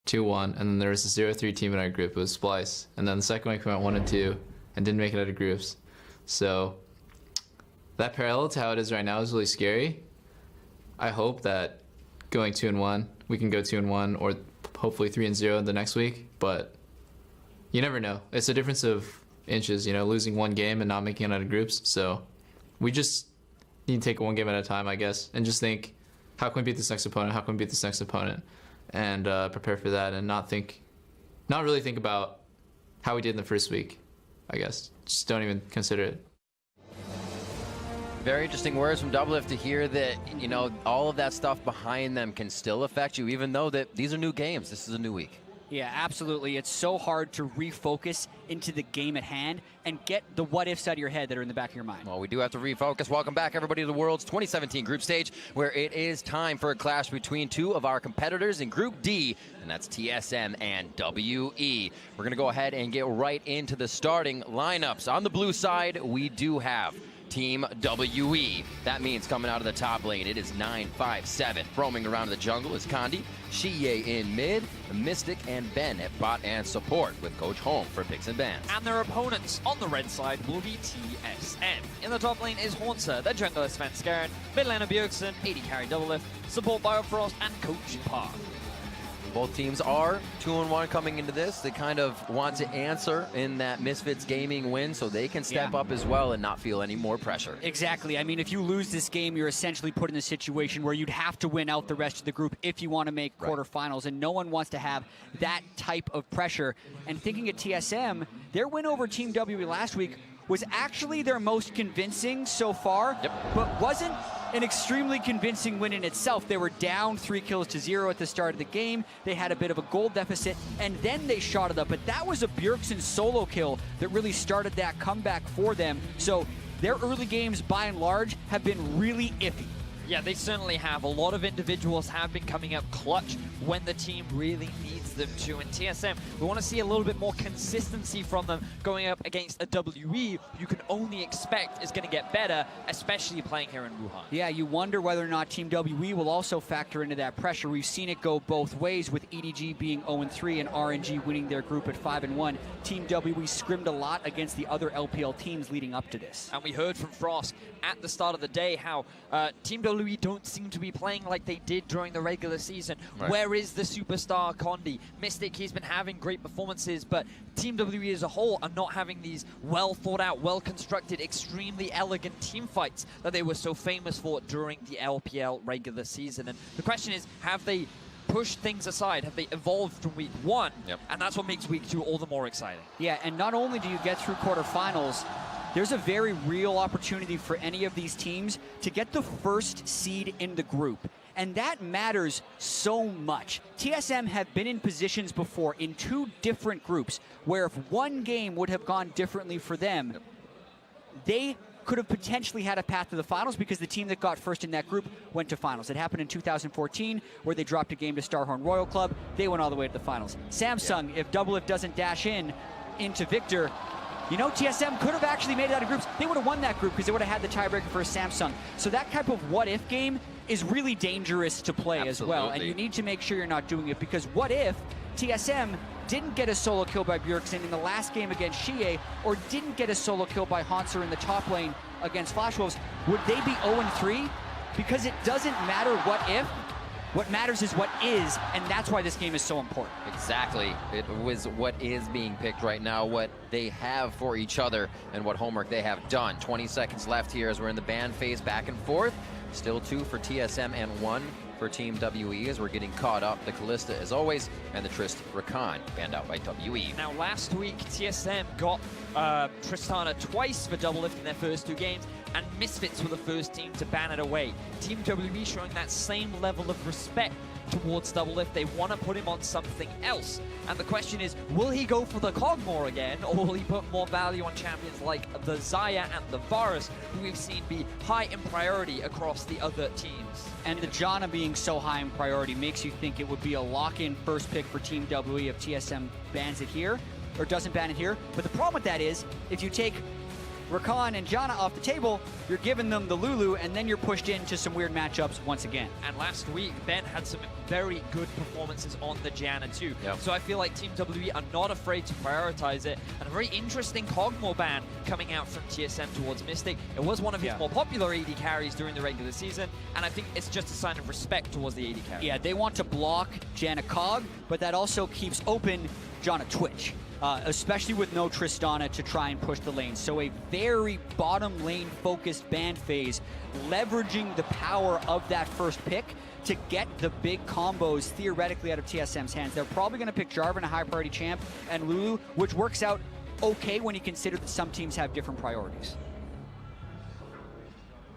2-1, and then there was a 0-3 team in our group. It was Splice, and then the second week we went 1-2 and didn't make it out of groups. So that parallel to how it is right now is really scary. I hope that going 2-1, we can go 2-1, or hopefully 3-0 the next week. But you never know. It's a difference of inches, you know, losing one game and not making it out of groups. So we just need to take it one game at a time, I guess, and just think, how can we beat this next opponent? How can we beat this next opponent? And prepare for that, and not really think about how we did in the first week, I guess. Just don't even consider it. Very interesting words from Doublelift to hear that, you know, all of that stuff behind them can still affect you, even though that these are new games. This is a new week. Yeah, absolutely. It's so hard to refocus into the game at hand and get the what-ifs out of your head that are in the back of your mind. Well, we do have to refocus. Welcome back, everybody, to the World's 2017 group stage, where it is time for a clash between two of our competitors in Group D, and that's TSM and WE. We're going to go ahead and get right into the starting lineups. On the blue side, we do have Team WE. That means coming out of the top lane, it is 957. Roaming around the jungle is Kandi, Shiye in mid, Mystic and Ben at bot and support, with Coach Home for picks and bans. And their opponents on the red side will be TSM. In the top lane is Haunter, the jungler is Sven Skaren, mid laner Bjergsen, AD carry Doublelift, support Biofrost, and Coach Park. Both teams are 2-1 coming into this. They kind of want to answer in that Misfits Gaming win so they can step up as well and not feel any more pressure. Exactly. I mean, if you lose this game, you're essentially put in a situation where you'd have to win out the rest of the group if you want to make quarterfinals, and no one wants to have that type of pressure. And thinking at TSM, their win over Team WE last week was actually their most convincing so far, but wasn't an extremely convincing win in itself. They were down 3-0 at the start of the game. They had a bit of a gold deficit, and then they shot it up. But that was a Bjergsen solo kill that really started that comeback for them. So their early games, by and large, have been really iffy. Yeah, they certainly have. A lot of individuals have been coming up clutch when the team really needs them to. And TSM, we want to see a little bit more consistency from them going up against a WE you can only expect is going to get better, especially playing here in Wuhan. Yeah, you wonder whether or not Team WE will also factor into that pressure. We've seen it go both ways, with EDG being 0-3 and RNG winning their group at 5-1. Team WE scrimmed a lot against the other LPL teams leading up to this. And we heard from Frost at the start of the day how Team WE don't seem to be playing like they did during the regular season. Where is the superstar Kandi? Mystic, he's been having great performances, but Team WE as a whole are not having these well thought out, well constructed, extremely elegant team fights that they were so famous for during the LPL regular season. And the question is, have they pushed things aside? Have they evolved from week one? And that's what makes week two all the more exciting. Yeah, and not only do you get through quarterfinals, there's a very real opportunity for any of these teams to get the first seed in the group. And that matters so much. TSM have been in positions before in two different groups where if one game would have gone differently for them, they could have potentially had a path to the finals, because the team that got first in that group went to finals. It happened in 2014 where they dropped a game to Starhorn Royal Club. They went all the way to the finals. Samsung, if Doublelift doesn't dash into Victor, you know, TSM could have actually made it out of groups. They would have won that group because they would have had the tiebreaker for Samsung. So that type of what-if game is really dangerous to play as well. And you need to make sure you're not doing it, because what if TSM didn't get a solo kill by Bjergsen in the last game against Shiye, or didn't get a solo kill by Haunter in the top lane against Flashwolves? Would they be 0-3? Because it doesn't matter what if. What matters is what is, and that's why this game is so important. Exactly. It was what is being picked right now, what they have for each other, and what homework they have done. 20 seconds left here as we're in the ban phase, back and forth. Still 2 for TSM and 1 for Team WE as we're getting caught up. The Kalista, as always, and the Trist Rakan, banned out by WE. Now, last week, TSM got Tristana twice for Doublelift in their first 2 games, and Misfits were the first team to ban it away. Team WE showing that same level of respect towards Doublelift. They want to put him on something else. And the question is, will he go for the Cogmore again, or will he put more value on champions like the Xayah and the Varus, who we've seen be high in priority across the other teams? And the Janna being so high in priority makes you think it would be a lock-in first pick for Team WE if TSM bans it here, or doesn't ban it here. But the problem with that is, if you take Rakan and Janna off the table, you're giving them the Lulu, and then you're pushed into some weird matchups once again. And last week, Ben had some very good performances on the Janna too. Yep. So I feel like Team WE are not afraid to prioritize it. And a very interesting Kog'Maw ban coming out from TSM towards Mystic. It was one of his more popular AD carries during the regular season, and I think it's just a sign of respect towards the AD carry. Yeah, they want to block Janna Cog, but that also keeps open Janna Twitch. Especially with no Tristana to try and push the lane. So a very bottom lane focused ban phase, leveraging the power of that first pick to get the big combos theoretically out of TSM's hands. They're probably going to pick Jarvan, a high priority champ, and Lulu, which works out okay when you consider that some teams have different priorities.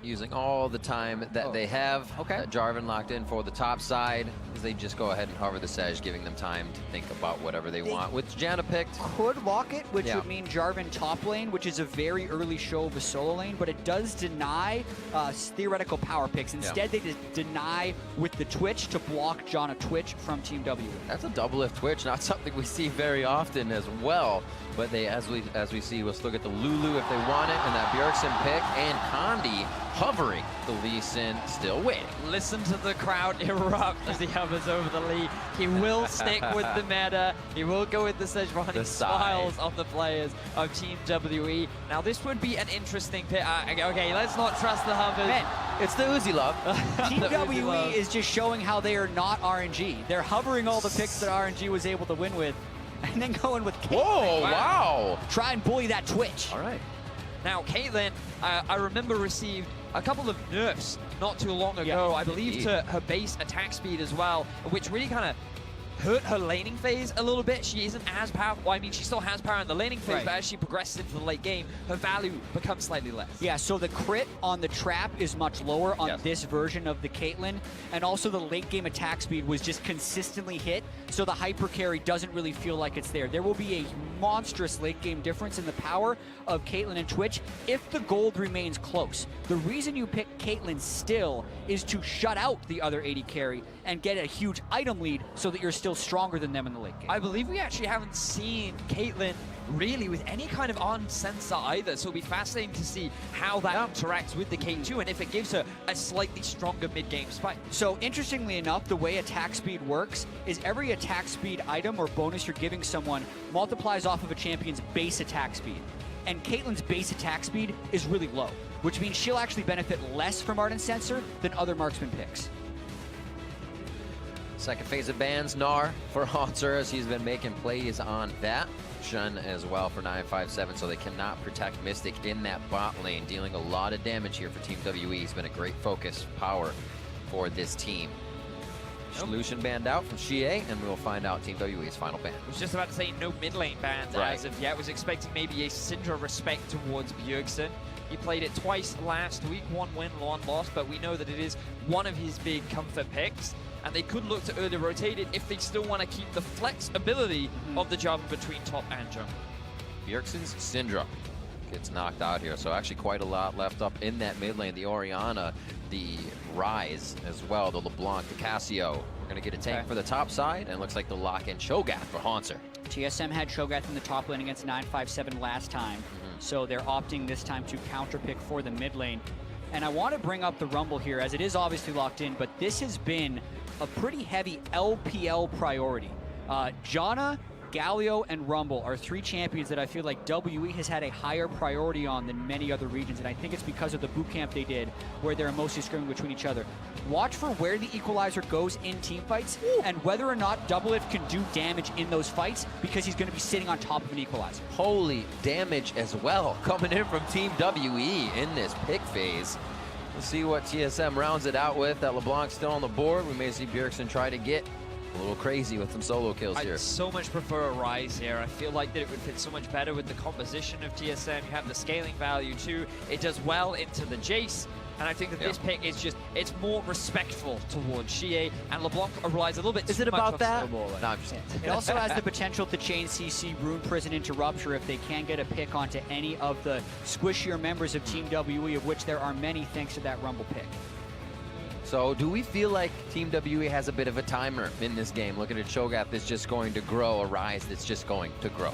Using all the time that they have. Okay. Jarvan locked in for the top side. They just go ahead and hover the Sedge, giving them time to think about whatever they want. With Janna picked. Could lock it, which would mean Jarvan top lane, which is a very early show of a solo lane, but it does deny theoretical power picks. Instead, they just deny with the Twitch to block Janna Twitch from Team W. That's a double if Twitch, not something we see very often as well. But they, as we see, will still get the Lulu if they want it, and that Bjergsen pick, and Condi hovering the Lee Sin, still waiting. Listen to the crowd erupt as he hovers over the Lee. He will stick with the meta. He will go with the Sejuani smiles of the players of Team WE. Now this would be an interesting pick. Okay, let's not trust the hovers. Ben, it's the Uzi love. Team WE is just showing how they are not RNG. They're hovering all the picks that RNG was able to win with, and then going with Caitlyn. Whoa, wow. Try and bully that Twitch. All right. Now, Caitlyn, I remember received a couple of nerfs not too long ago, I believe to her base attack speed as well, which really kind of hurt her laning phase a little bit. She isn't as powerful. Well, I mean, she still has power in the laning phase, but as she progresses into the late game, her value becomes slightly less. Yeah, so the crit on the trap is much lower on this version of the Caitlyn, and also the late game attack speed was just consistently hit, so the hyper carry doesn't really feel like it's there. There will be a monstrous late game difference in the power of Caitlyn and Twitch if the gold remains close. The reason you pick Caitlyn still is to shut out the other AD carry and get a huge item lead so that you're still stronger than them in the late game. I believe we actually haven't seen Caitlyn really with any kind of on sensor either, so it'll be fascinating to see how that interacts with the K2 and if it gives her a slightly stronger mid-game spike. So interestingly enough, the way attack speed works is every attack speed item or bonus you're giving someone multiplies off of a champion's base attack speed. And Caitlyn's base attack speed is really low, which means she'll actually benefit less from Ardent Sensor than other marksman picks. Second phase of bans, Gnar for Haunter, as he's been making plays on that. Shun as well for 957, so they cannot protect Mystic in that bot lane, dealing a lot of damage here for Team WE. He's been a great focus power for this team. Lucian banned out from Xie, and we'll find out Team WE's final ban. I was just about to say no mid lane bans as of yet. Was expecting maybe a Syndra respect towards Bjergsen. He played it twice last week, 1 win, 1 loss, but we know that it is one of his big comfort picks. And they could look to early rotate it if they still want to keep the flexibility of the jump between top and jungle. Bjergsen's Syndra gets knocked out here, so actually quite a lot left up in that mid lane. The Orianna, the Rise as well, the LeBlanc, the Cassio. We're going to get a tank for the top side, and it looks like the lock-in Cho'Gath for Haunter. TSM had Cho'Gath in the top lane against 957 last time, so they're opting this time to counterpick for the mid lane. And I want to bring up the Rumble here, as it is obviously locked in, but this has been a pretty heavy LPL priority. Janna, Galio, and Rumble are 3 champions that I feel like WE has had a higher priority on than many other regions, and I think it's because of the boot camp they did, where they're mostly scrimming between each other. Watch for where the equalizer goes in team fights, and whether or not Doublelift can do damage in those fights, because he's going to be sitting on top of an equalizer. Holy damage as well, coming in from Team WE in this pick phase. We'll see what TSM rounds it out with. That LeBlanc still on the board. We may see Bjergsen try to get a little crazy with some solo kills here. I'd so much prefer a Rise here. I feel like that it would fit so much better with the composition of TSM. You have the scaling value too. It does well into the Jace. And I think that this pick is just, it's more respectful towards Xie, and LeBlanc relies a little bit too much on snowball. No, I'm just It also has the potential to chain CC Rune Prison into Rupture if they can get a pick onto any of the squishier members of Team WE, of which there are many thanks to that Rumble pick. So do we feel like Team WE has a bit of a timer in this game? Looking at Cho'Gath that's just going to grow, a Rise that's just going to grow.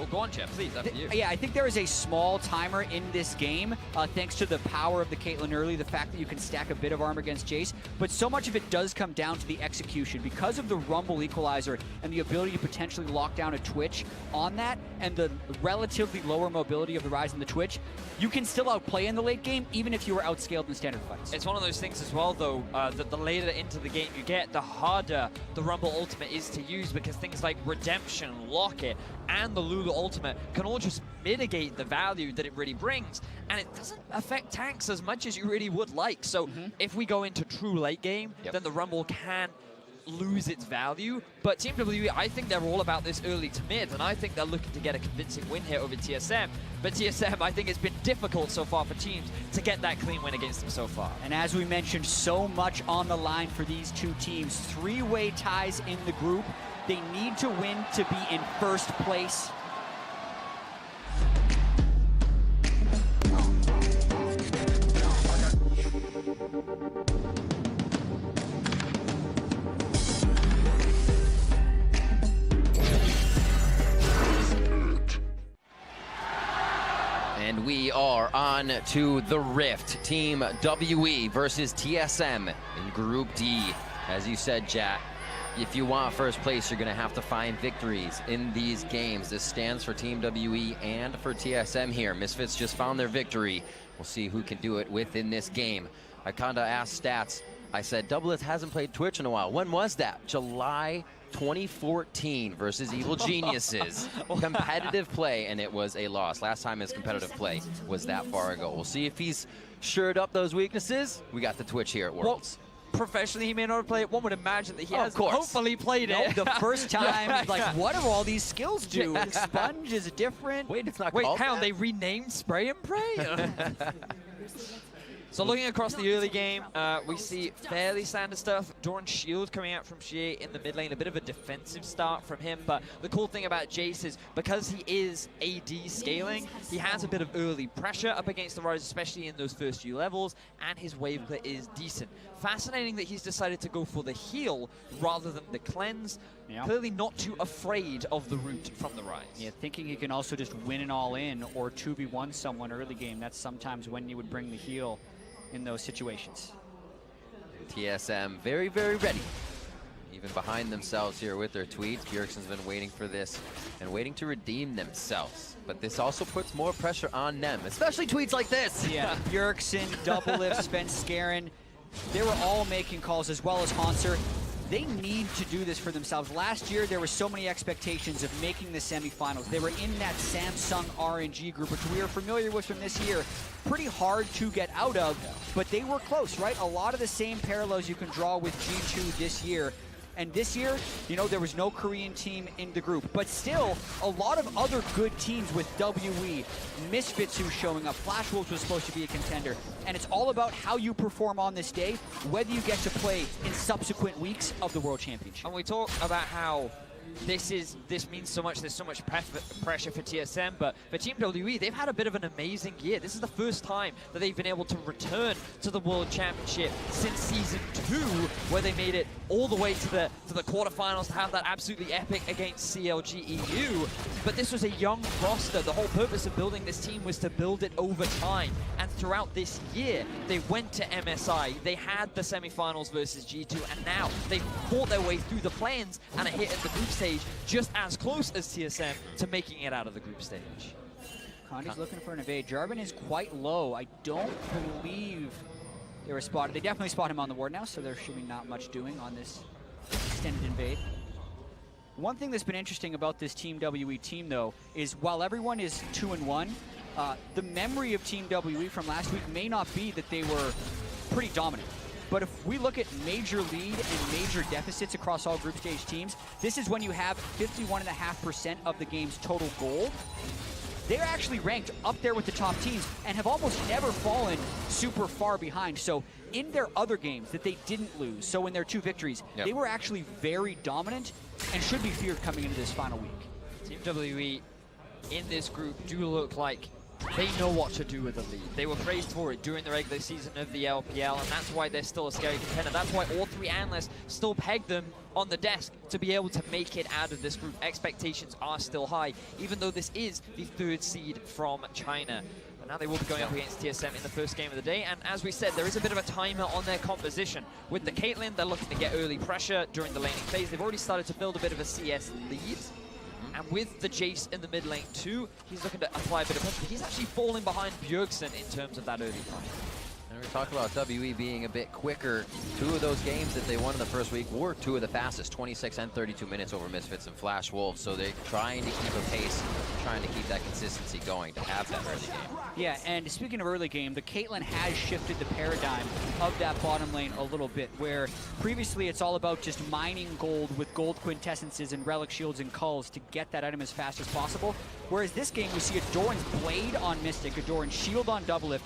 Oh, go on, Jeff, please, after you. Yeah, I think there is a small timer in this game, thanks to the power of the Caitlyn early, the fact that you can stack a bit of armor against Jace, but so much of it does come down to the execution. Because of the Rumble equalizer and the ability to potentially lock down a Twitch on that, and the relatively lower mobility of the Ryze and the Twitch, you can still outplay in the late game, even if you were outscaled in standard fights. It's one of those things as well, though, that the later into the game you get, the harder the Rumble ultimate is to use, because things like Redemption, Locket, and the Lulu ultimate can all just mitigate the value that it really brings, and it doesn't affect tanks as much as you really would like. So if we go into true late game, then the Rumble can lose its value. But Team WWE, I think they're all about this early to mid, and I think they're looking to get a convincing win here over TSM. But TSM, I think it's been difficult so far for teams to get that clean win against them so far. And as we mentioned, so much on the line for these two teams. Three-way ties in the group. They need to win to be in first place. And we are on to the Rift. Team WE versus TSM in Group D. As you said, Jack, if you want first place, you're going to have to find victories in these games. This stands for Team WE and for TSM here. Misfits just found their victory. We'll see who can do it within this game. I kind of asked stats. I said, Doubleth hasn't played Twitch in a while. When was that? July 2014 versus Evil Geniuses. Competitive play, and it was a loss. Last time his competitive play was that far ago. We'll see if he's shored up those weaknesses. We got the Twitch here at Worlds. Professionally, he may not have played it. One would imagine that he has hopefully played it. The first time, like, what do all these skills do? Sponge is different. Wait, it's not Wait, called hang on, that? they renamed Spray and Pray? So looking across the early game, we see fairly standard stuff. Dawn Shield coming out from Shie in the mid lane, a bit of a defensive start from him, but the cool thing about Jace is because he is AD scaling, he has a bit of early pressure up against the Ryze, especially in those first few levels, and his wave clear is decent. Fascinating that he's decided to go for the heal rather than the cleanse. Yeah. Clearly not too afraid of the route from the Ryze. Yeah, thinking he can also just win an all-in or 2v1 someone early game. That's sometimes when you would bring the heal in those situations. TSM very, very ready. Even behind themselves here with their tweets. Bjergsen's been waiting for this and waiting to redeem themselves. But this also puts more pressure on them, especially tweets like this. Yeah, Bjergsen, Doublelift, Spence Scarin, they were all making calls, as well as Hanser. They need to do this for themselves. Last year, there were so many expectations of making the semifinals. They were in that Samsung RNG group, which we are familiar with from this year. Pretty hard to get out of, but they were close, right? A lot of the same parallels you can draw with G2 this year. And this year, you know, there was no Korean team in the group, but still a lot of other good teams with WE, Misfits who's showing up, Flash Wolves was supposed to be a contender, and it's all about how you perform on this day, whether you get to play in subsequent weeks of the World Championship. And we talk about how this means so much, there's so much pressure for TSM, but for Team WE, they've had a bit of an amazing year. This is the first time that they've been able to return to the World Championship since Season 2, where they made it all the way to the quarterfinals to have that absolutely epic against CLG EU. But this was a young roster. The whole purpose of building this team was to build it over time. And throughout this year, they went to MSI. They had the semifinals versus G2, and now they've fought their way through the play-ins and are hit at the group stage, just as close as TSM to making it out of the group stage. Condi's looking for an evade. Jarvan is quite low. I don't believe they were spotted. They definitely spot him on the ward now, so there should be not much doing on this extended invade. One thing that's been interesting about this Team WE team, though, is while everyone is 2-1, the memory of Team WE from last week may not be that they were pretty dominant. But if we look at major lead and major deficits across all group stage teams, this is when you have 51.5% of the game's total gold. They're actually ranked up there with the top teams and have almost never fallen super far behind. So in their other games that they didn't lose, so in their 2 victories, they were actually very dominant and should be feared coming into this final week. Team WE in this group do look like they know what to do with the lead. They were praised for it during the regular season of the LPL, and that's why they're still a scary contender. That's why all three analysts still peg them on the desk to be able to make it out of this group. Expectations are still high, even though this is the 3rd seed from China. But now they will be going up against TSM in the first game of the day, and as we said, there is a bit of a timer on their composition. With the Caitlyn, they're looking to get early pressure during the laning phase. They've already started to build a bit of a CS lead. And with the Jace in the mid lane too, he's looking to apply a bit of pressure, but he's actually falling behind Bjergsen in terms of that early fight. And we talk about WE being a bit quicker. 2 of those games that they won in the first week were 2 of the fastest, 26 and 32 minutes over Misfits and Flash Wolves. So they're trying to keep a pace, trying to keep that consistency going to have that early game. Yeah, and speaking of early game, the Caitlyn has shifted the paradigm of that bottom lane a little bit, where previously it's all about just mining gold with gold quintessences and relic shields and culls to get that item as fast as possible. Whereas this game, we see a Doran's blade on Mystic, a Doran's shield on Doublelift,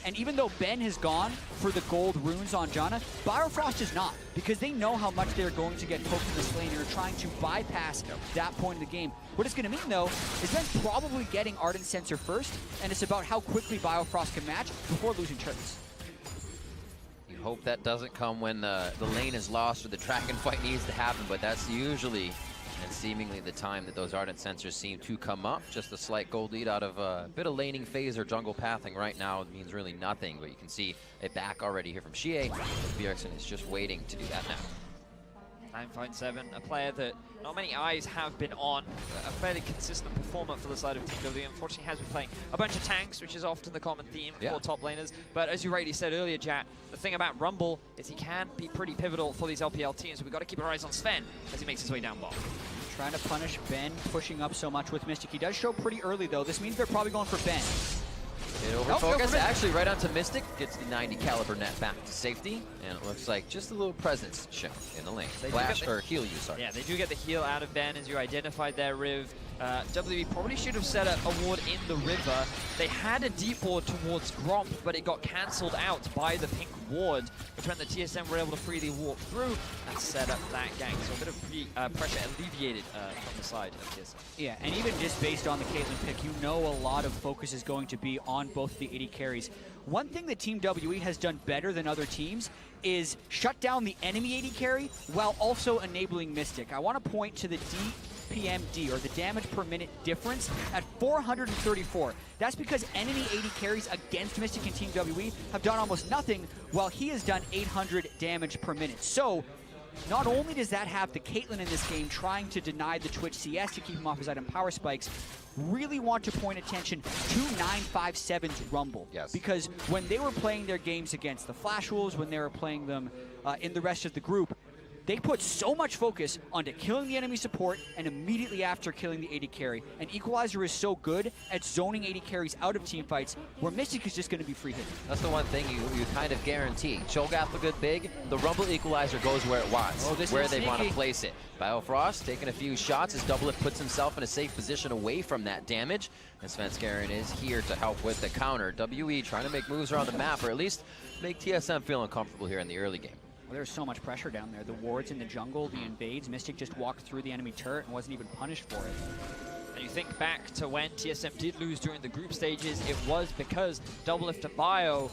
and even though Ben has gone for the gold runes on Janna, Biofrost is not, because they know how much they're going to get poked in this lane and are trying to bypass that point in the game. What it's going to mean, though, is Ben's probably getting Ardent Sensor first, and it's about how quickly Biofrost can match before losing turrets. You hope that doesn't come when the lane is lost or the Dragon fight needs to happen, but that's usually and seemingly the time that those Ardent Sensors seem to come up. Just a slight gold lead out of a bit of laning phase or jungle pathing right now means really nothing, but you can see it back already here from Xie. Bjergsen is just waiting to do that now. 9.7, a player that not many eyes have been on, a fairly consistent performer for the side of Team W. Unfortunately has been playing a bunch of tanks, which is often the common theme for top laners. But as you rightly said earlier, Jack, the thing about Rumble is he can be pretty pivotal for these LPL teams. So we've got to keep our eyes on Sven as he makes his way down bottom. Trying to punish Ben, pushing up so much with Mystic. He does show pretty early, though. This means they're probably going for Ben. Over focus, actually right onto Mystic, gets the 90 caliber net back to safety, and it looks like just a little presence shown in the lane. Flash, or heal use, sorry. Yeah, they do get the heal out of Ben, as you identified there, Riv. WE probably should have set a ward in the river. They had a deep ward towards Gromp, but it got cancelled out by the pink ward, which meant the TSM were able to freely walk through and set up that gank. So a bit of pressure alleviated from the side of TSM. Yeah, and even just based on the Caitlyn pick, you know a lot of focus is going to be on both the AD carries. One thing that Team WE has done better than other teams is shut down the enemy AD carry while also enabling Mystic. I want to point to the DPMD, or the damage per minute difference, at 434. That's because enemy AD carries against Mystic and Team WE have done almost nothing, while he has done 800 damage per minute. So not only does that have the Caitlyn in this game trying to deny the Twitch CS to keep him off his item power spikes, really want to point attention to 957's Rumble. Yes. Because when they were playing their games against the Flash Wolves, when they were playing them in the rest of the group, they put so much focus onto killing the enemy support and immediately after killing the AD carry. And Equalizer is so good at zoning AD carries out of team fights where Mystic is just going to be free hit. That's the one thing you kind of guarantee. Cho'Gath look good big, the Rumble Equalizer goes where it wants, where they want to place it. Biofrost taking a few shots as Doublelift puts himself in a safe position away from that damage. And Svenskeren is here to help with the counter. WE trying to make moves around the map, or at least make TSM feel uncomfortable here in the early game. There's so much pressure down there. The wards in the jungle, the invades. Mystic just walked through the enemy turret and wasn't even punished for it. And you think back to when TSM did lose during the group stages, it was because Doublelift and Bio,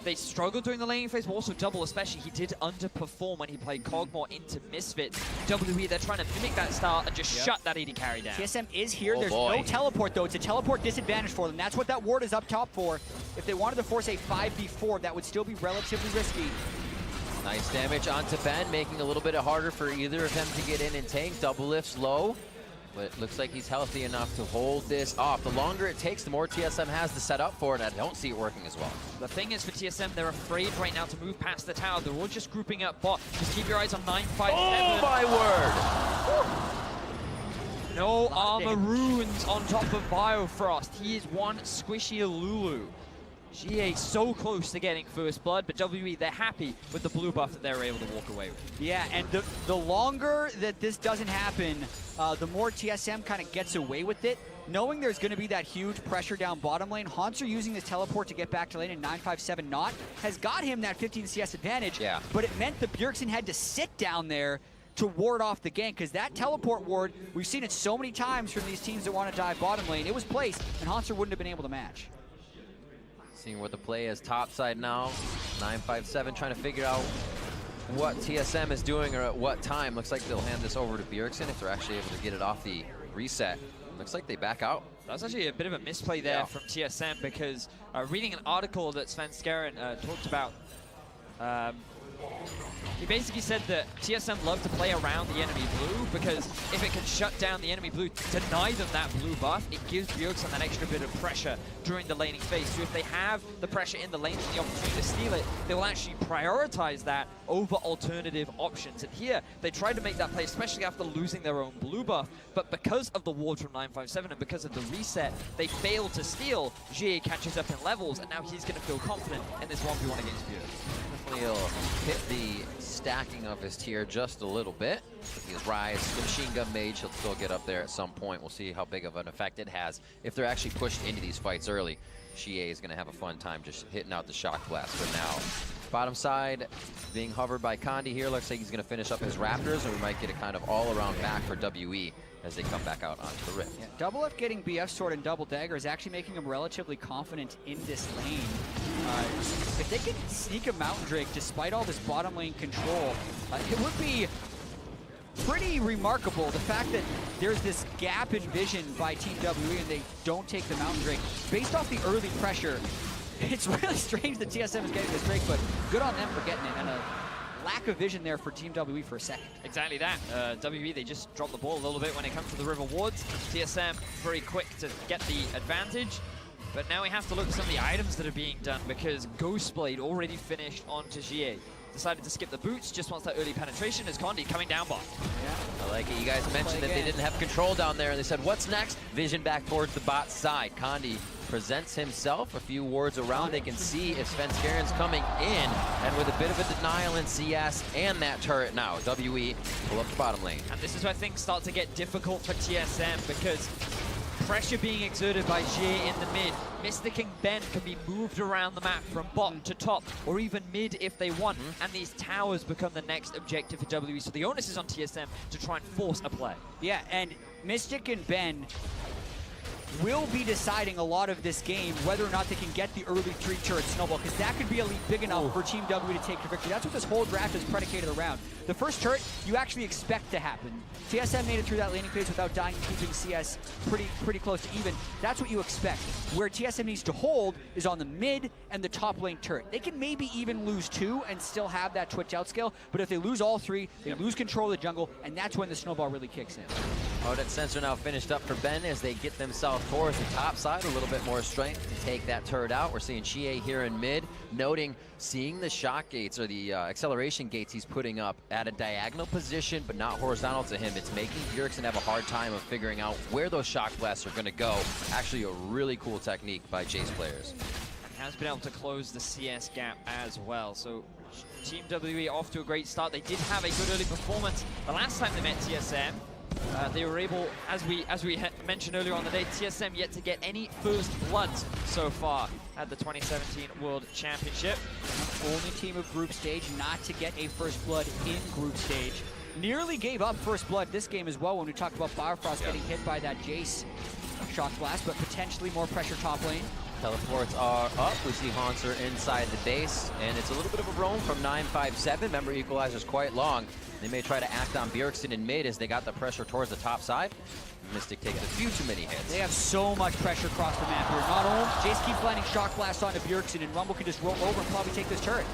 they struggled during the laning phase, but also Double especially. He did underperform when he played Kog'Maw into Misfits. WE, they're trying to mimic that style and just shut that AD carry down. TSM is here. There's no teleport, though. It's a teleport disadvantage for them. That's what that ward is up top for. If they wanted to force a 5v4, that would still be relatively risky. Nice damage onto Ben, making it a little bit harder for either of them to get in and tank. Doublelift's low, but it looks like he's healthy enough to hold this off. The longer it takes, the more TSM has to set up for it, and I don't see it working as well. The thing is for TSM, they're afraid right now to move past the tower. They're all just grouping up bot. Just keep your eyes on 957. Oh my word! No armor runes on top of Biofrost. He is one squishy Lulu. GA so close to getting first blood, but WE, they're happy with the blue buff that they're able to walk away with. Yeah, and the longer that this doesn't happen, the more TSM kind of gets away with it. Knowing there's going to be that huge pressure down bottom lane, Haunter using his teleport to get back to lane, and 957 not, has got him that 15 CS advantage. Yeah. But it meant that Bjergsen had to sit down there to ward off the gank, because that teleport ward, we've seen it so many times from these teams that want to dive bottom lane. It was placed, and Hanser wouldn't have been able to match. Seeing what the play is topside now. 957 trying to figure out what TSM is doing or at what time. Looks like they'll hand this over to Bjergsen if they're actually able to get it off the reset. Looks like they back out. That was actually a bit of a misplay there from TSM, because reading an article that Sven Skeren talked about, he basically said that TSM love to play around the enemy blue, because if it can shut down the enemy blue, deny them that blue buff, it gives Bjergsen that extra bit of pressure during the laning phase. So if they have the pressure in the lane and the opportunity to steal it, they will actually prioritize that over alternative options. And here, they tried to make that play, especially after losing their own blue buff, but because of the ward from 957 and because of the reset, they failed to steal. Jie catches up in levels, and now he's going to feel confident in this 1v1 against Bjergsen. He'll hit the stacking of his tier just a little bit. If he's Rise, the machine gun mage, he'll still get up there at some point. We'll see how big of an effect it has if they're actually pushed into these fights early. Xie is going to have a fun time just hitting out the shock blast for now. Bottom side being hovered by Condi here. Looks like he's going to finish up his Raptors, and we might get a kind of all-around back for WE as they come back out onto the Rift. Yeah, Double F getting BF Sword and Double Dagger is actually making him relatively confident in this lane. If they can sneak a Mountain Drake despite all this bottom lane control, it would be pretty remarkable. The fact that there's this gap in vision by Team WE and they don't take the Mountain Drake. Based off the early pressure, it's really strange that TSM is getting this Drake, but good on them for getting it. And a lack of vision there for Team WE for a second. Exactly that. WE, they just dropped the ball a little bit when it comes to the river wards. TSM very quick to get the advantage. But now we have to look at some of the items that are being done, because Ghostblade already finished onto Jie. Decided to skip the boots, just wants that early penetration as Condi coming down bot. Yeah. I like it. You guys mentioned that they didn't have control down there, and they said, what's next? Vision back towards the bot side. Condi presents himself, a few wards around. They can see if Sven Skeren's coming in, and with a bit of a denial in CS and that turret now, WE pull up the bottom lane. And this is where things start to get difficult for TSM, because pressure being exerted by Jie in the mid. Mystic and Ben can be moved around the map from bottom to top, or even mid if they want, and these towers become the next objective for WE. So the onus is on TSM to try and force a play. Yeah, and Mystic and Ben will be deciding a lot of this game whether or not they can get the early 3 turret snowball, because that could be a lead big enough for Team W to take the victory. That's what this whole draft is predicated around. The first turret you actually expect to happen. TSM made it through that laning phase without dying and keeping CS pretty close to even. That's what you expect. Where TSM needs to hold is on the mid and the top lane turret. They can maybe even lose 2 and still have that Twitch out scale, but if they lose all 3, they lose control of the jungle, and that's when the snowball really kicks in. Oh, that sensor now finished up for Ben as they get themselves towards the top side. A little bit more strength to take that turret out. We're seeing Xie here in mid, noting seeing the shock gates or the acceleration gates he's putting up at a diagonal position, but not horizontal to him. It's making Bjergsen have a hard time of figuring out where those shock blasts are going to go. Actually, a really cool technique by Jace players. And has been able to close the CS gap as well. So Team WE off to a great start. They did have a good early performance the last time they met TSM. They were able, as we mentioned earlier on the day, TSM yet to get any first bloods so far at the 2017 World Championship. Only team of group stage not to get a first blood in group stage. Nearly gave up first blood this game as well when we talked about Biofrost getting hit by that Jace shock blast, but potentially more pressure top lane. Teleports are up. We see Hanser inside the base, and it's a little bit of a roam from 957. Remember, Equalizer's quite long. They may try to act on Bjergsen in mid as they got the pressure towards the top side. Mystic takes a few too many hits. They have so much pressure across the map here. Not only Jace keeps landing shock blast onto Bjergsen, and Rumble can just roll over and probably take this turret.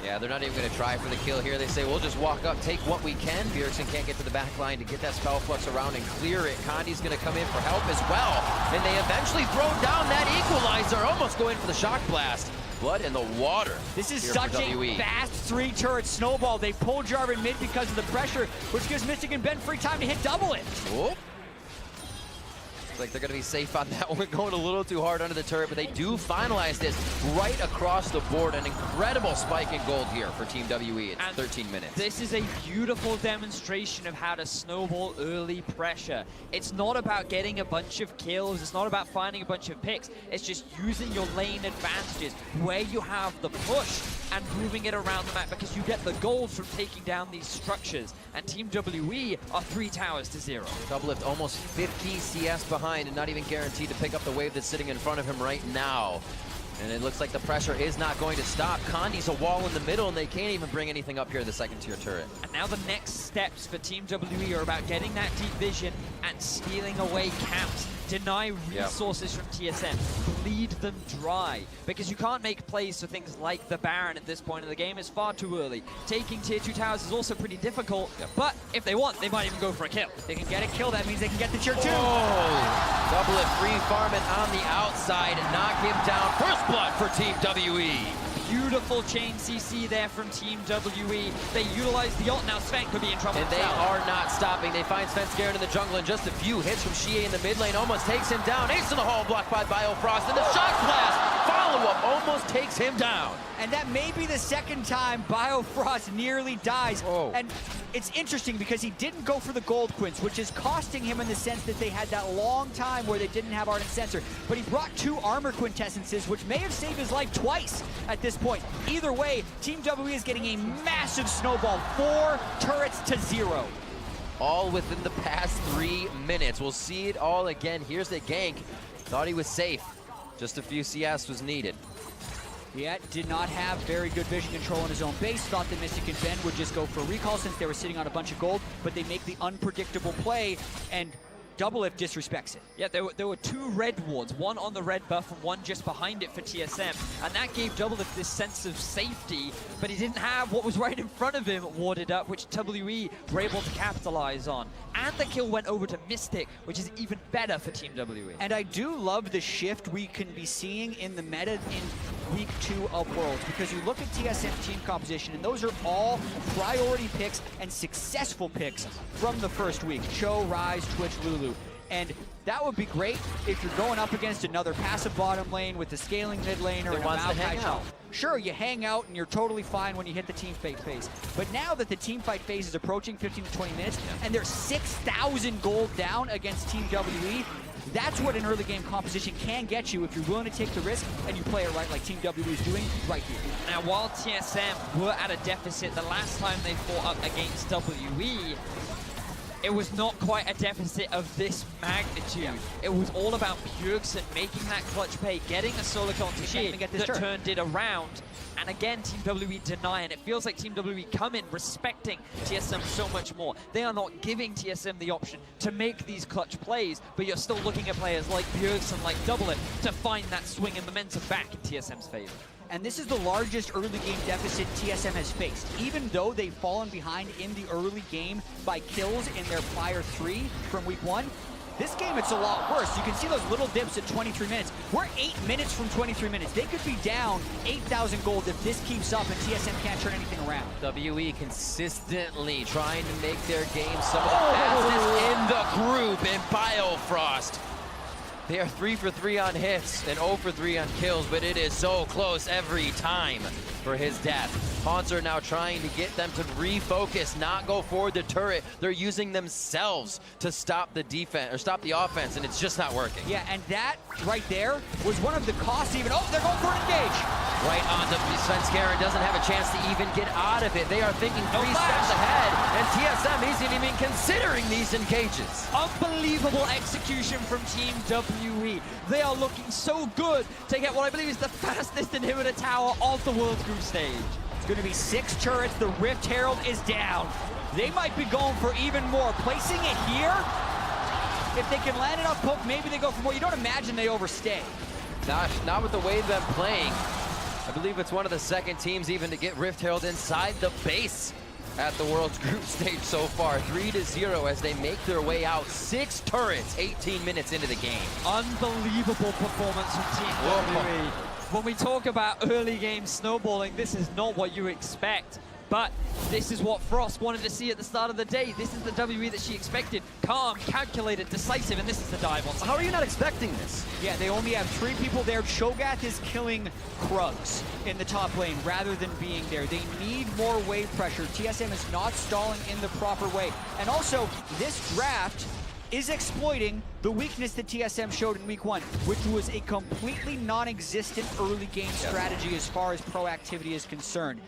Yeah, they're not even going to try for the kill here. They say, we'll just walk up, take what we can. Bjergsen can't get to the back line to get that spell flux around and clear it. Condi's going to come in for help as well. And they eventually throw down that Equalizer, almost going for the shock blast. Blood in the water. This is such a fast 3-turret snowball. They pull Jarvan mid because of the pressure, which gives Mystic and Ben free time to hit double it. Whoop. Like they're going to be safe on that one, going a little too hard under the turret, but they do finalize this right across the board. An incredible spike in gold here for Team WE. It's 13 minutes. This is a beautiful demonstration of how to snowball early pressure. It's not about getting a bunch of kills. It's not about finding a bunch of picks. It's just using your lane advantages where you have the push and moving it around the map, because you get the gold from taking down these structures. And Team WE are 3 towers to 0. Doublelift almost 50 CS behind and not even guaranteed to pick up the wave that's sitting in front of him right now. And it looks like the pressure is not going to stop. Condi's a wall in the middle, and they can't even bring anything up here in the second tier turret. And now the next steps for Team WE are about getting that deep vision and stealing away camps. Deny resources from TSM, bleed them dry, because you can't make plays for things like the Baron at this point in the game. It's far too early. Taking tier 2 towers is also pretty difficult, but if they want, they might even go for a kill. They can get a kill, that means they can get the tier 2. Oh, Doublelift free farming on the outside, knock him down. First blood for Team WE. Beautiful chain CC there from Team WE. They utilize the ult. Now Sven could be in trouble. And they are not stopping. They find Sven scared in the jungle, and just a few hits from Xie in the mid lane almost takes him down. Ace in the hole, blocked by Biofrost, and the shot blast follow-up almost takes him down. And that may be the second time Biofrost nearly dies. Whoa. And it's interesting because he didn't go for the gold quints, which is costing him in the sense that they had that long time where they didn't have Ardent Sensor. But he brought 2 armor quintessences, which may have saved his life twice at this point. Either way, Team WE is getting a massive snowball, 4 turrets to 0. All within the past 3 minutes. We'll see it all again. Here's the gank. Thought he was safe. Just a few CS was needed. Yeah, did not have very good vision control in his own base. Thought that Mystic and Ben would just go for a recall since they were sitting on a bunch of gold, but they make the unpredictable play, and Doublelift disrespects it. Yeah, there were 2 red wards, one on the red buff and one just behind it for TSM, and that gave Doublelift this sense of safety, but he didn't have what was right in front of him warded up, which WE were able to capitalize on. And the kill went over to Mystic, which is even better for Team WE. And I do love the shift we can be seeing in the meta in week 2 of Worlds, because you look at TSM team composition, and those are all priority picks and successful picks from the first week. Cho, Ryze, Twitch, Lulu. And that would be great if you're going up against another passive bottom lane with the scaling mid laner and a Maokai Cho. Sure, you hang out and you're totally fine when you hit the team fight phase. But now that the team fight phase is approaching 15 to 20 minutes, and they're 6,000 gold down against Team WE, that's what an early game composition can get you if you're willing to take the risk and you play it right like Team WE is doing right here. Now, while TSM were at a deficit the last time they fought up against WE, it was not quite a deficit of this magnitude. Yeah. It was all about Bjergsen making that clutch play, getting a solo kill to Xie that turned it around. And again, Team WE deny, and it feels like Team WE come in respecting TSM so much more. They are not giving TSM the option to make these clutch plays, but you're still looking at players like Bjergsen, like Doublelift, to find that swing and momentum back in TSM's favor. And this is the largest early game deficit TSM has faced. Even though they've fallen behind in the early game by kills in their prior 3 from week 1, this game it's a lot worse. You can see those little dips at 23 minutes. We're 8 minutes from 23 minutes. They could be down 8,000 gold if this keeps up and TSM can't turn anything around. WE consistently trying to make their game some of the fastest in the group, and Biofrost. They are 3 for 3 on hits and 0 for 3 on kills, but it is so close every time for his death. Haunts are now trying to get them to refocus, not go forward the turret. They're using themselves to stop the defense, or stop the offense, and it's just not working. Yeah, and that right there was one of the costs even. Oh, they're going for an engage. Right on the Svenskeren, doesn't have a chance to even get out of it. They are thinking 3 steps ahead, and TSM isn't even considering these engages. Unbelievable execution from Team WE. They are looking so good to get what I believe is the fastest inhibitor tower of the World Group stage. It's going to be 6 turrets. The Rift Herald is down. They might be going for even more. Placing it here, if they can land it off poke, maybe they go for more. You don't imagine they overstay. Not with the way they're playing. I believe it's one of the second teams even to get Rift Herald inside the base at the World's Group stage so far. 3-0 as they make their way out. 6 turrets, 18 minutes into the game. Unbelievable performance from Team WE. When we talk about early game snowballing, this is not what you expect. But this is what Frost wanted to see at the start of the day. This is the WE that she expected. Calm, calculated, decisive, and this is the dive on. How are you not expecting this? Yeah, they only have 3 people there. Cho'Gath is killing Krugs in the top lane rather than being there. They need more wave pressure. TSM is not stalling in the proper way. And also, this draft, is exploiting the weakness that TSM showed in week 1, which was a completely non-existent early game strategy as far as proactivity is concerned.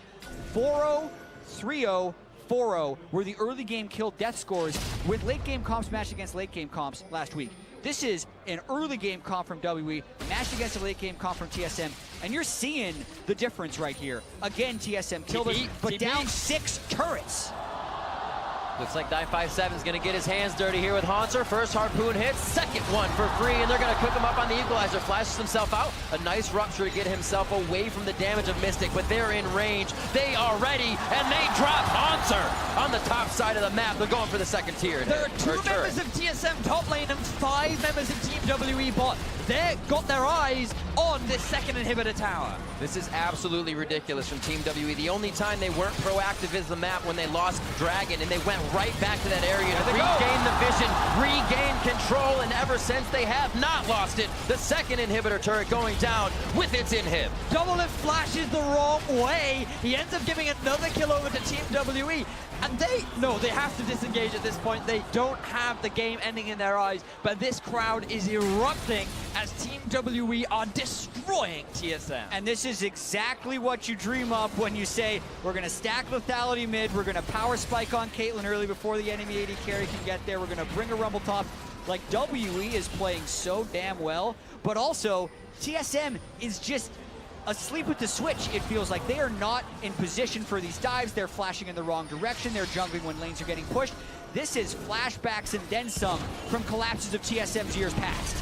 4-0, 3-0, 4-0 were the early game kill death scores with late game comps matched against late game comps last week. This is an early game comp from WE matched against a late game comp from TSM, and you're seeing the difference right here. Again, TSM killed us, but down 6 turrets. Looks like 957 is going to get his hands dirty here with Haunter. First harpoon hit, second one for free, and they're going to cook him up on the equalizer. Flashes himself out. A nice rupture to get himself away from the damage of Mystic, but they're in range. They are ready, and they drop Haunter on the top side of the map. They're going for the second tier. There are 2 members of TSM top lane and 5 members of Team WE bot. They got their eyes on this second inhibitor tower. This is absolutely ridiculous from Team WE. The only time they weren't proactive is the map when they lost Dragon, and they went right back to that area to regain the vision, regain control, and ever since they have not lost it. The second inhibitor turret going down with its inhib. Doublelift flashes the wrong way. He ends up giving another kill over to Team WE. And they have to disengage at this point. They don't have the game ending in their eyes, but this crowd is erupting as Team WE are destroying TSM. And this is exactly what you dream up when you say, we're gonna stack lethality mid, we're gonna power spike on Caitlyn early before the enemy AD carry can get there, we're gonna bring a rumble top. Like, WE is playing so damn well, but also TSM is just asleep with the switch. It feels like they are not in position for these dives. They're flashing in the wrong direction. They're jungling when lanes are getting pushed. This is flashbacks and then some from collapses of TSM's years past.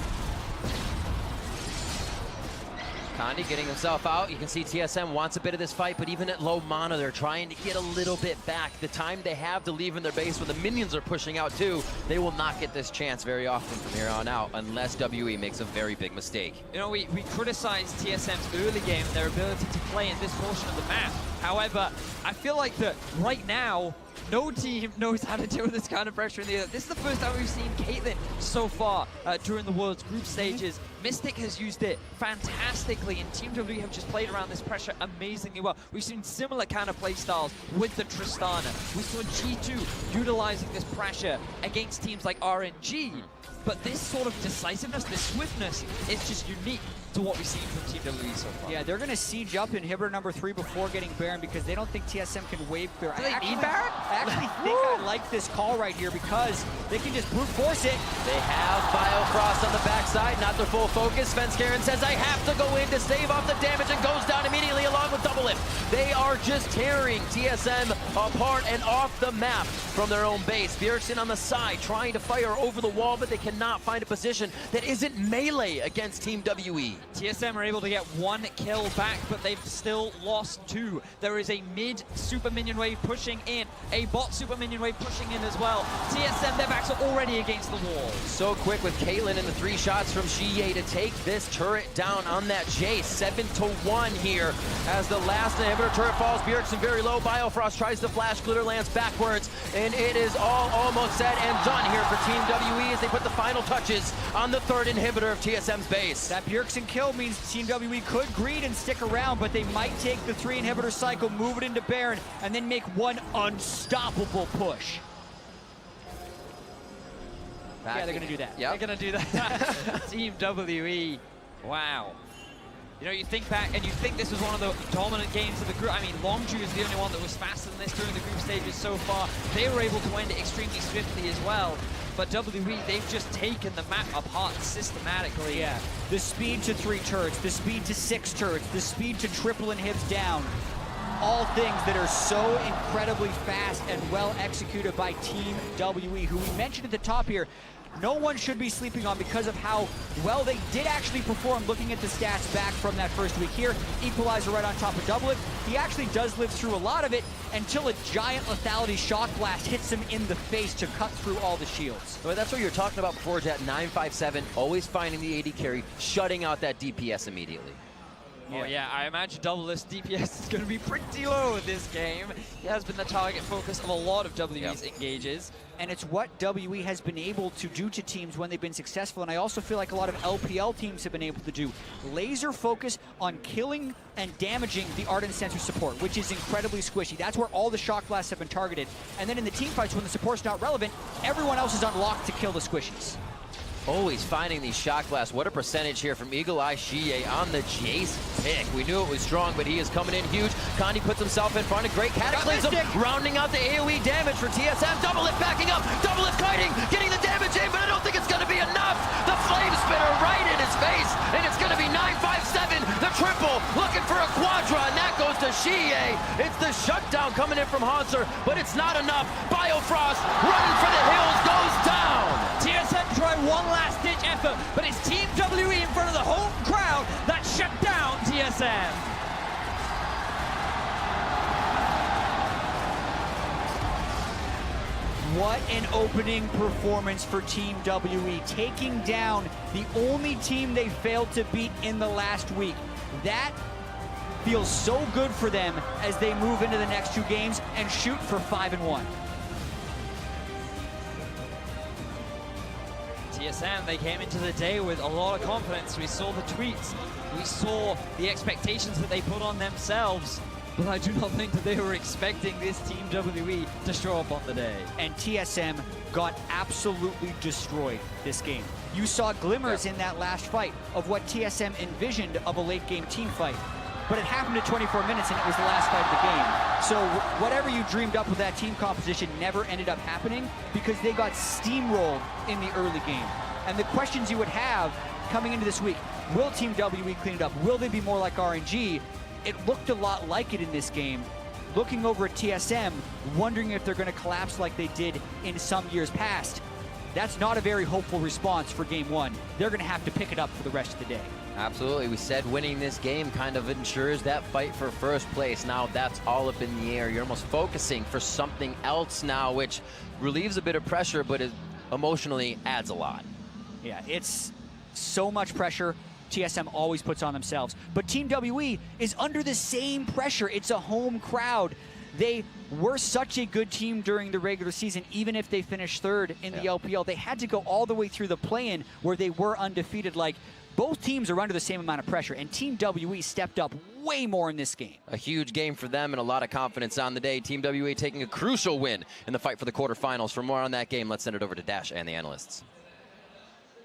Condi getting himself out. You can see TSM wants a bit of this fight, but even at low mana, they're trying to get a little bit back. The time they have to leave in their base when the minions are pushing out too, they will not get this chance very often from here on out unless WE makes a very big mistake. You know, we criticized TSM's early game and their ability to play in this portion of the map. However, I feel like that right now, no team knows how to deal with this kind of pressure in the air. This is the first time we've seen Caitlyn so far during the World's group stages. Mystic has used it fantastically, and Team W have just played around this pressure amazingly well. We've seen similar kind of play styles with the Tristana. We saw G2 utilizing this pressure against teams like RNG. But this sort of decisiveness, this swiftness, is just unique to what we've seen from Team WE so far. Yeah, they're going to siege up inhibitor number 3 before getting Baron because they don't think TSM can wave clear. Do they need Baron? I actually think I like this call right here because they can just brute force it. They have Biofrost on the backside, not their full focus. Svenskeren says, I have to go in to stave off the damage, and goes down immediately along with Doublelift. They are just tearing TSM apart and off the map from their own base. Bjergsen on the side trying to fire over the wall, but they cannot find a position that isn't melee against Team WE. TSM are able to get 1 kill back, but they've still lost 2. There is a mid super minion wave pushing in, a bot super minion wave pushing in as well. TSM, their backs are already against the wall. So quick with Caitlyn and the 3 shots from Xiye to take this turret down on that Jace. 7-1 here as the last inhibitor turret falls. Bjergsen very low. Biofrost tries to flash, glitter lands backwards, and it is all almost said and done here for Team WE as they put the final touches on the 3rd inhibitor of TSM's base. That Bjergsen kill means Team WE could greed and stick around, but they might take the 3 inhibitor cycle, move it into Baron, and then make one unstoppable push. Yeah, they're going to do that. Yep. They're going to do that. Team WE, wow. You know, you think back and you think this was one of the dominant games of the group. I mean, Longju is the only one that was faster than this during the group stages so far. They were able to end it extremely swiftly as well. But WE, they've just taken the map apart systematically. Yeah, the speed to 3 turrets, the speed to 6 turrets, the speed to triple inhibs down. All things that are so incredibly fast and well executed by Team WE, who we mentioned at the top here. No one should be sleeping on because of how well they did actually perform looking at the stats back from that first week here. Equalizer right on top of Doublelift. He actually does live through a lot of it until a giant lethality shock blast hits him in the face to cut through all the shields. Well, that's what you were talking about before, Jet. 957, always finding the AD carry, shutting out that DPS immediately. Oh yeah, I imagine Doublelift's DPS is going to be pretty low in this game. He has been the target focus of a lot of WE's engages. And it's what WE has been able to do to teams when they've been successful. And I also feel like a lot of LPL teams have been able to do. Laser focus on killing and damaging the Ardent Sensor support, which is incredibly squishy. That's where all the shock blasts have been targeted. And then in the team fights, when the support's not relevant, everyone else is unlocked to kill the squishies. Always finding these shock blasts. What a percentage here from Eagle Eye Xie on the Jace pick. We knew it was strong, but he is coming in huge. Condi puts himself in front of great Cataclysm, rounding out the AoE damage for TSM. Double Lift backing up, Double Lift kiting, getting the damage in, but I don't think it's going to be enough. The Flame Spitter right in his face, and it's going to be 957, the triple, looking for a quadra, and that goes to Xie. It's the shutdown coming in from Hanser, but it's not enough. Biofrost running for the hills, goes down. TSM try one last-ditch effort, but it's Team WE in front of the home crowd that shut down TSM. What an opening performance for Team WE, taking down the only team they failed to beat in the last week. That feels so good for them as they move into the next 2 games and shoot for 5-1. TSM, they came into the day with a lot of confidence. We saw the tweets. We saw the expectations that they put on themselves. But I do not think that they were expecting this Team WE to show up on the day. And TSM got absolutely destroyed this game. You saw glimmers in that last fight of what TSM envisioned of a late game team fight. But it happened in 24 minutes and it was the last fight of the game. So whatever you dreamed up with that team composition never ended up happening because they got steamrolled in the early game. And the questions you would have coming into this week, will Team WE clean it up? Will they be more like RNG? It looked a lot like it in this game. Looking over at TSM, wondering if they're going to collapse like they did in some years past. That's not a very hopeful response for game 1. They're going to have to pick it up for the rest of the day. Absolutely. We said winning this game kind of ensures that fight for first place. Now that's all up in the air. You're almost focusing for something else now, which relieves a bit of pressure, but it emotionally adds a lot. Yeah, it's so much pressure TSM always puts on themselves. But Team WE is under the same pressure. It's a home crowd. They were such a good team during the regular season, even if they finished 3rd in the LPL. They had to go all the way through the play-in where they were undefeated. Like, both teams are under the same amount of pressure, and Team WE stepped up way more in this game. A huge game for them and a lot of confidence on the day. Team WE taking a crucial win in the fight for the quarterfinals. For more on that game, let's send it over to Dash and the analysts.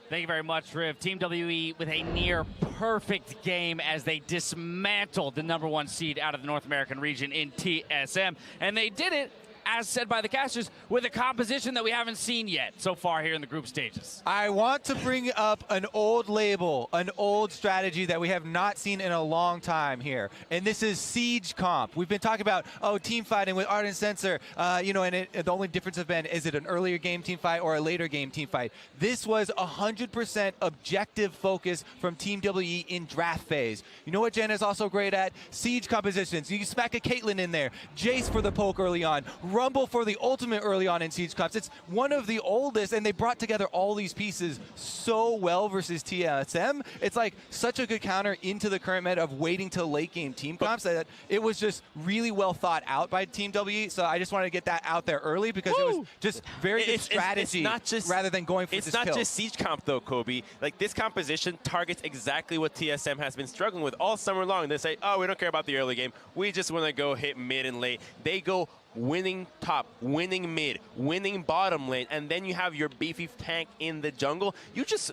Thank you very much, Riv. Team WE with a near-perfect game as they dismantled the #1 seed out of the North American region in TSM. And they did it, as said by the casters, with a composition that we haven't seen yet so far here in the group stages. I want to bring up an old label, an old strategy that we have not seen in a long time here. And this is Siege Comp. We've been talking about, team fighting with Ardent Sensor, and the only difference has been, is it an earlier game team fight or a later game team fight? This was 100% objective focus from Team WE in draft phase. You know what Jen is also great at? Siege compositions. You can smack a Caitlyn in there. Jace for the poke early on. Rumble for the ultimate early on in Siege Comps. It's one of the oldest, and they brought together all these pieces so well versus TSM. It's like such a good counter into the current meta of waiting till late game team comps that it was just really well thought out by Team WE. So I just wanted to get that out there early because it was just very good strategy not just, rather than going for it's this not kill. just Siege Comp though, Kobe. Like, this composition targets exactly what TSM has been struggling with all summer long. They say, we don't care about the early game. We just want to go hit mid and late. They go winning top, winning mid, winning bottom lane, and then you have your beefy tank in the jungle. You just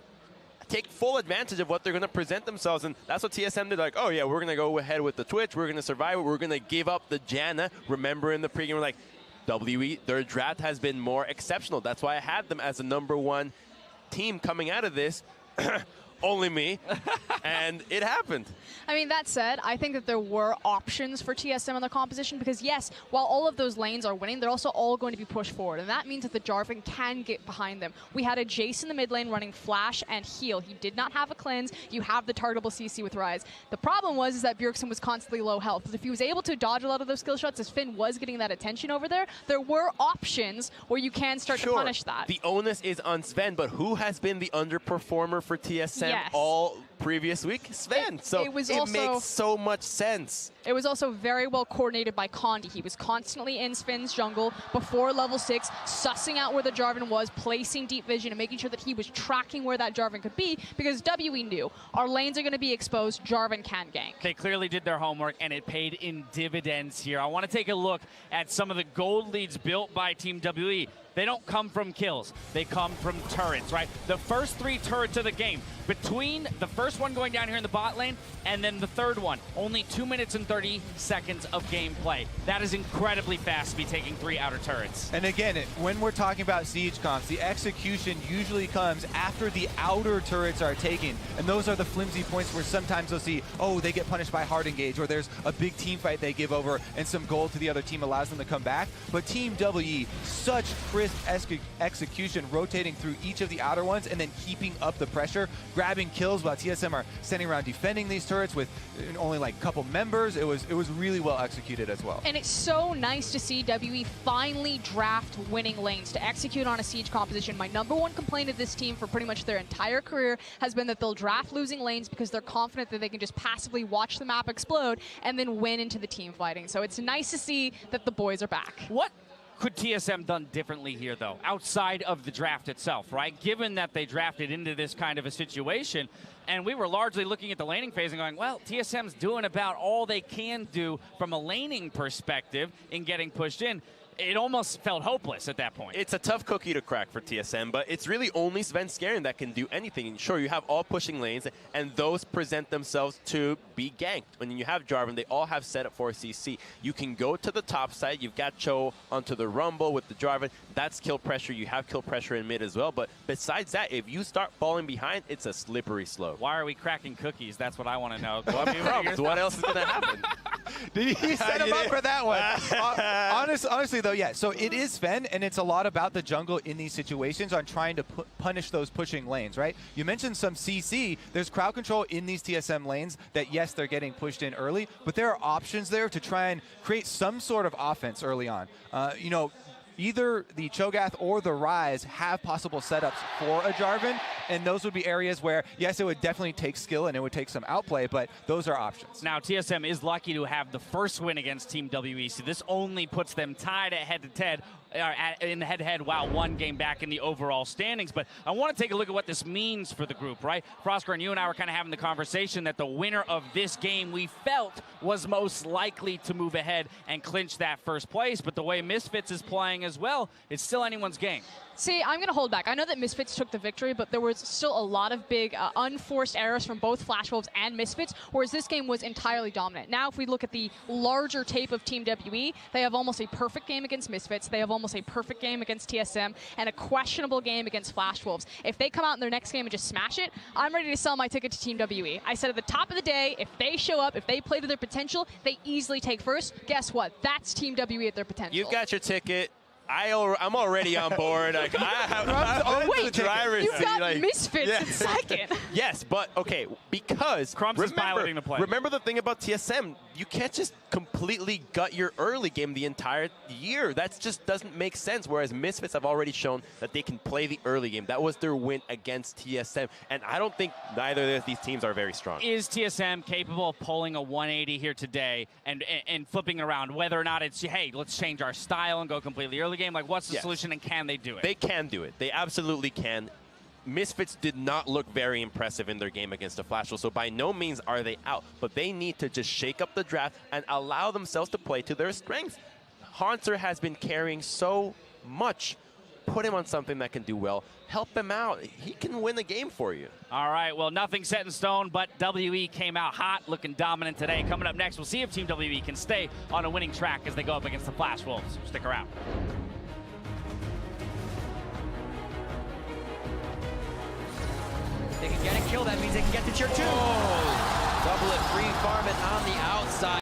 take full advantage of what they're going to present themselves, and that's what TSM did. Like, we're going to go ahead with the Twitch, we're going to survive it, we're going to give up the Janna. Remember in the pregame, we're like, WE, their draft has been more exceptional. That's why I had them as the #1 team coming out of this. Only me, and it happened. I mean, that said, I think that there were options for TSM in their composition because, yes, while all of those lanes are winning, they're also all going to be pushed forward, and that means that the Jarvan can get behind them. We had a Jace in the mid lane running flash and heal. He did not have a cleanse. You have the targetable CC with Ryze. The problem was that Bjergsen was constantly low health, but if he was able to dodge a lot of those skill shots, as Finn was getting that attention over there, there were options where you can start to punish that. The onus is on Sven, but who has been the underperformer for TSM previous week, Sven. So it makes so much sense. It was also very well coordinated by Condi. He was constantly in Sven's jungle before level 6, sussing out where the Jarvan was, placing deep vision, and making sure that he was tracking where that Jarvan could be, because WE knew our lanes are going to be exposed, Jarvan can gank. They clearly did their homework, and it paid in dividends here. I want to take a look at some of the gold leads built by Team WE. They don't come from kills. They come from turrets, right? The first 3 turrets of the game, between the first one going down here in the bot lane and then the third one, only 2 minutes and 30 seconds of gameplay. That is incredibly fast to be taking 3 outer turrets. And again, when we're talking about siege comps, the execution usually comes after the outer turrets are taken. And those are the flimsy points where sometimes they'll see, oh, they get punished by hard engage, or there's a big team fight they give over and some gold to the other team allows them to come back. But Team WE, such crisp execution, rotating through each of the outer ones and then keeping up the pressure, grabbing kills while TSM are standing around defending these turrets with only like a couple members. It was really well executed as well. And it's so nice to see WE finally draft winning lanes to execute on a siege composition. My #1 complaint of this team for pretty much their entire career has been that they'll draft losing lanes because they're confident that they can just passively watch the map explode and then win into the team fighting. So it's nice to see that the boys are back. What could TSM done differently here, though, outside of the draft itself, right? Given that they drafted into this kind of a situation, and we were largely looking at the laning phase and going, well, TSM's doing about all they can do from a laning perspective in getting pushed in. It almost felt hopeless at that point. It's a tough cookie to crack for TSM, but it's really only Sven Skaren that can do anything. Sure, you have all pushing lanes, and those present themselves to be ganked. When you have Jarvan, they all have setup for CC. You can go to the top side. You've got Cho onto the Rumble with the Jarvan. That's kill pressure. You have kill pressure in mid as well. But besides that, if you start falling behind, it's a slippery slope. Why are we cracking cookies? That's what I want to know. What else is going to happen? Did he set him up for that one? Honestly, though, yeah. So it is Sven, and it's a lot about the jungle in these situations on trying to punish those pushing lanes, right? You mentioned some CC. There's crowd control in these TSM lanes that, yes, they're getting pushed in early, but there are options there to try and create some sort of offense early on. You know, either the Cho'Gath or the Ryze have possible setups for a Jarvan, and those would be areas where, yes, it would definitely take skill and it would take some outplay, but those are options. Now, TSM is lucky to have the first win against Team WE, so this only puts them tied at head-to-head, in the head-to-head, while 1 game back in the overall standings. But I want to take a look at what this means for the group, right? Frosker and you and I were kind of having the conversation that the winner of this game we felt was most likely to move ahead and clinch that first place. But the way Misfits is playing as well, it's still anyone's game. See, I'm going to hold back. I know that Misfits took the victory, but there was still a lot of big unforced errors from both Flash Wolves and Misfits, whereas this game was entirely dominant. Now, if we look at the larger tape of Team WE, they have almost a perfect game against Misfits. They have almost a perfect game against TSM and a questionable game against Flash Wolves. If they come out in their next game and just smash it, I'm ready to sell my ticket to Team WE. I said at the top of the day, if they show up, if they play to their potential, they easily take first. Guess what? That's Team WE at their potential. You've got your ticket. I'm already on board. Like, wait, you've got Misfits in second. Yes, but okay, because Crumbs is piloting the play. Remember the thing about TSM, you can't just completely gut your early game the entire year. That just doesn't make sense, whereas Misfits have already shown that they can play the early game. That was their win against TSM, and I don't think neither of these teams are very strong. Is TSM capable of pulling a 180 here today and flipping around, whether or not it's, hey, let's change our style and go completely early game? Like, what's the solution, and can they do it? They can do it. They absolutely can. Misfits did not look very impressive in their game against the Flash Wolves, so by no means are they out. But they need to just shake up the draft and allow themselves to play to their strengths. Haunter has been carrying so much. Put him on something that can do well. Help him out. He can win the game for you. All right, well, nothing set in stone, but WE came out hot, looking dominant today. Coming up next, we'll see if Team WE can stay on a winning track as they go up against the Flash Wolves. Stick around. They can get a kill, that means they can get to tier 2. Double it, free farm it on the outside.